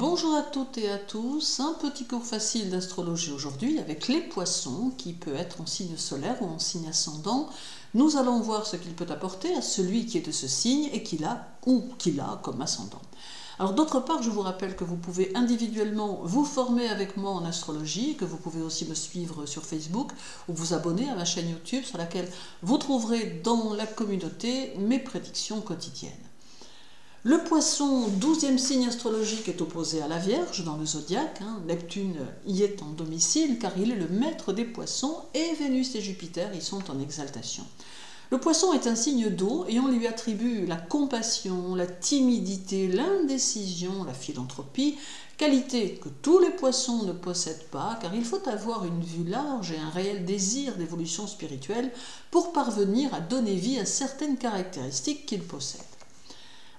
Bonjour à toutes et à tous, un petit cours facile d'astrologie aujourd'hui avec les poissons qui peut être en signe solaire ou en signe ascendant. Nous allons voir ce qu'il peut apporter à celui qui est de ce signe et qu'il a comme ascendant. Alors d'autre part, je vous rappelle que vous pouvez individuellement vous former avec moi en astrologie, que vous pouvez aussi me suivre sur Facebook ou vous abonner à ma chaîne YouTube sur laquelle vous trouverez dans la communauté mes prédictions quotidiennes. Le poisson, 12e signe astrologique, est opposé à la Vierge dans le zodiaque. Neptune y est en domicile car il est le maître des poissons et Vénus et Jupiter y sont en exaltation. Le poisson est un signe d'eau et on lui attribue la compassion, la timidité, l'indécision, la philanthropie, qualité que tous les poissons ne possèdent pas car il faut avoir une vue large et un réel désir d'évolution spirituelle pour parvenir à donner vie à certaines caractéristiques qu'il possède.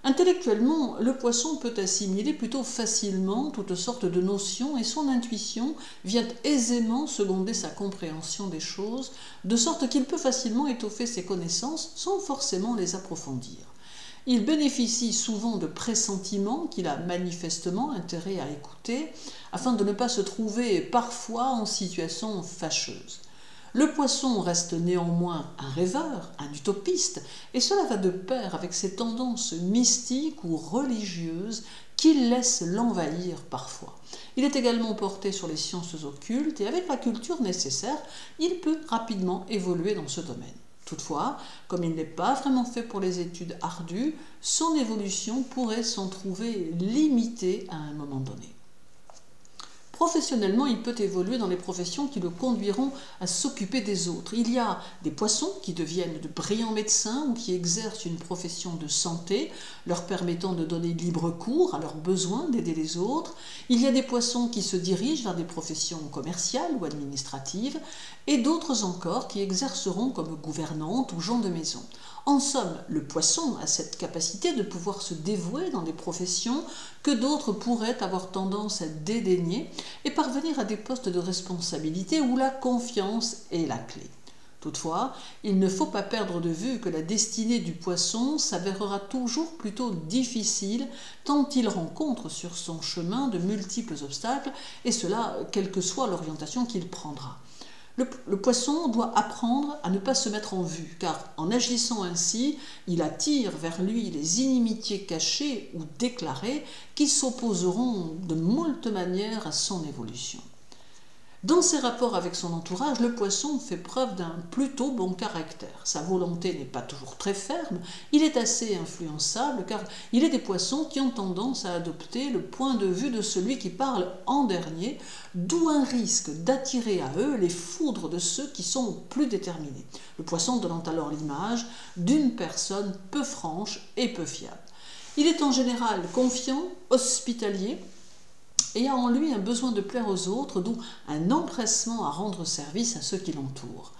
Intellectuellement, le poisson peut assimiler plutôt facilement toutes sortes de notions et son intuition vient aisément seconder sa compréhension des choses, de sorte qu'il peut facilement étoffer ses connaissances sans forcément les approfondir. Il bénéficie souvent de pressentiments qu'il a manifestement intérêt à écouter, afin de ne pas se trouver parfois en situation fâcheuse. Le poisson reste néanmoins un rêveur, un utopiste, et cela va de pair avec ses tendances mystiques ou religieuses qui laissent l'envahir parfois. Il est également porté sur les sciences occultes et avec la culture nécessaire, il peut rapidement évoluer dans ce domaine. Toutefois, comme il n'est pas vraiment fait pour les études ardues, son évolution pourrait s'en trouver limitée à un moment donné. Professionnellement, il peut évoluer dans les professions qui le conduiront à s'occuper des autres. Il y a des poissons qui deviennent de brillants médecins ou qui exercent une profession de santé, leur permettant de donner libre cours à leurs besoins d'aider les autres. Il y a des poissons qui se dirigent vers des professions commerciales ou administratives, et d'autres encore qui exerceront comme gouvernantes ou gens de maison. En somme, le poisson a cette capacité de pouvoir se dévouer dans des professions que d'autres pourraient avoir tendance à dédaigner et parvenir à des postes de responsabilité où la confiance est la clé. Toutefois, il ne faut pas perdre de vue que la destinée du poisson s'avérera toujours plutôt difficile tant il rencontre sur son chemin de multiples obstacles, et cela quelle que soit l'orientation qu'il prendra. Le poisson doit apprendre à ne pas se mettre en vue, car en agissant ainsi, il attire vers lui les inimitiés cachées ou déclarées qui s'opposeront de moult manières à son évolution. Dans ses rapports avec son entourage, le poisson fait preuve d'un plutôt bon caractère. Sa volonté n'est pas toujours très ferme, il est assez influençable car il est des poissons qui ont tendance à adopter le point de vue de celui qui parle en dernier, d'où un risque d'attirer à eux les foudres de ceux qui sont plus déterminés. Le poisson donnant alors l'image d'une personne peu franche et peu fiable. Il est en général confiant, hospitalier, et a en lui un besoin de plaire aux autres, d'où un empressement à rendre service à ceux qui l'entourent.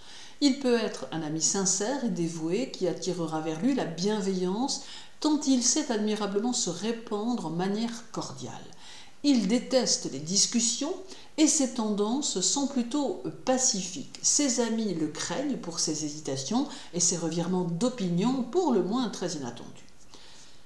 Il peut être un ami sincère et dévoué qui attirera vers lui la bienveillance, tant il sait admirablement se répandre en manière cordiale. Il déteste les discussions et ses tendances sont plutôt pacifiques. Ses amis le craignent pour ses hésitations et ses revirements d'opinion pour le moins très inattendus.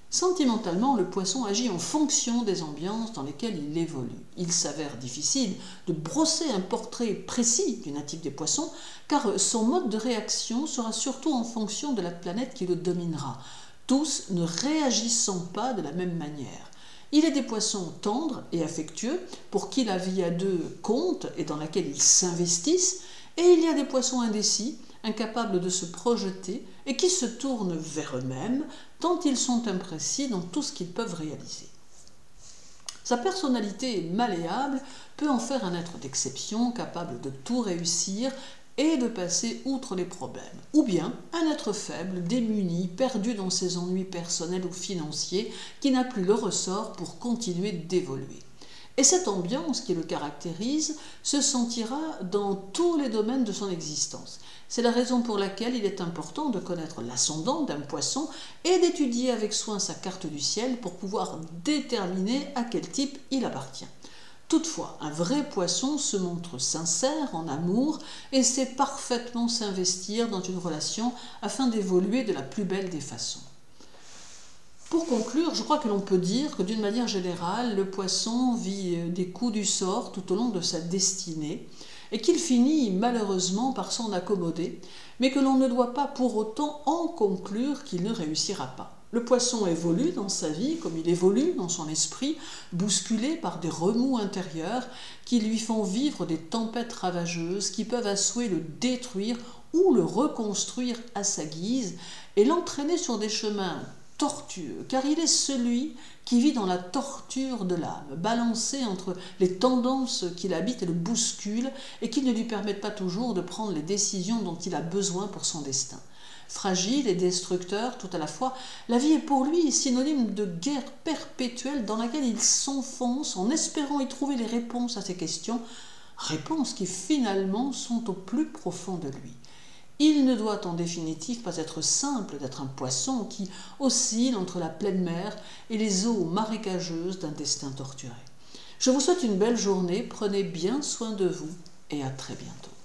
Sentimentalement, le poisson agit en fonction des ambiances dans lesquelles il évolue. Il s'avère difficile de brosser un portrait précis du natif des poissons, car son mode de réaction sera surtout en fonction de la planète qui le dominera, tous ne réagissant pas de la même manière. Il est des poissons tendres et affectueux, pour qui la vie à deux compte et dans laquelle ils s'investissent, et il y a des poissons indécis, incapables de se projeter et qui se tournent vers eux-mêmes tant ils sont imprécis dans tout ce qu'ils peuvent réaliser. Sa personnalité malléable peut en faire un être d'exception, capable de tout réussir et de passer outre les problèmes, ou bien un être faible, démuni, perdu dans ses ennuis personnels ou financiers, qui n'a plus le ressort pour continuer d'évoluer. Et cette ambiance qui le caractérise se sentira dans tous les domaines de son existence. C'est la raison pour laquelle il est important de connaître l'ascendant d'un poisson et d'étudier avec soin sa carte du ciel pour pouvoir déterminer à quel type il appartient. Toutefois, un vrai poisson se montre sincère en amour et sait parfaitement s'investir dans une relation afin d'évoluer de la plus belle des façons. Pour conclure, je crois que l'on peut dire que d'une manière générale, le poisson vit des coups du sort tout au long de sa destinée et qu'il finit malheureusement par s'en accommoder, mais que l'on ne doit pas pour autant en conclure qu'il ne réussira pas. Le poisson évolue dans sa vie comme il évolue dans son esprit, bousculé par des remous intérieurs qui lui font vivre des tempêtes ravageuses qui peuvent à souhait le détruire ou le reconstruire à sa guise et l'entraîner sur des chemins tortueux, car il est celui qui vit dans la torture de l'âme, balancé entre les tendances qui l'habitent et le bousculent et qui ne lui permettent pas toujours de prendre les décisions dont il a besoin pour son destin. Fragile et destructeur tout à la fois, la vie est pour lui synonyme de guerre perpétuelle dans laquelle il s'enfonce en espérant y trouver les réponses à ses questions, réponses qui finalement sont au plus profond de lui. Il ne doit en définitive pas être simple d'être un poisson qui oscille entre la pleine mer et les eaux marécageuses d'un destin torturé. Je vous souhaite une belle journée, prenez bien soin de vous et à très bientôt.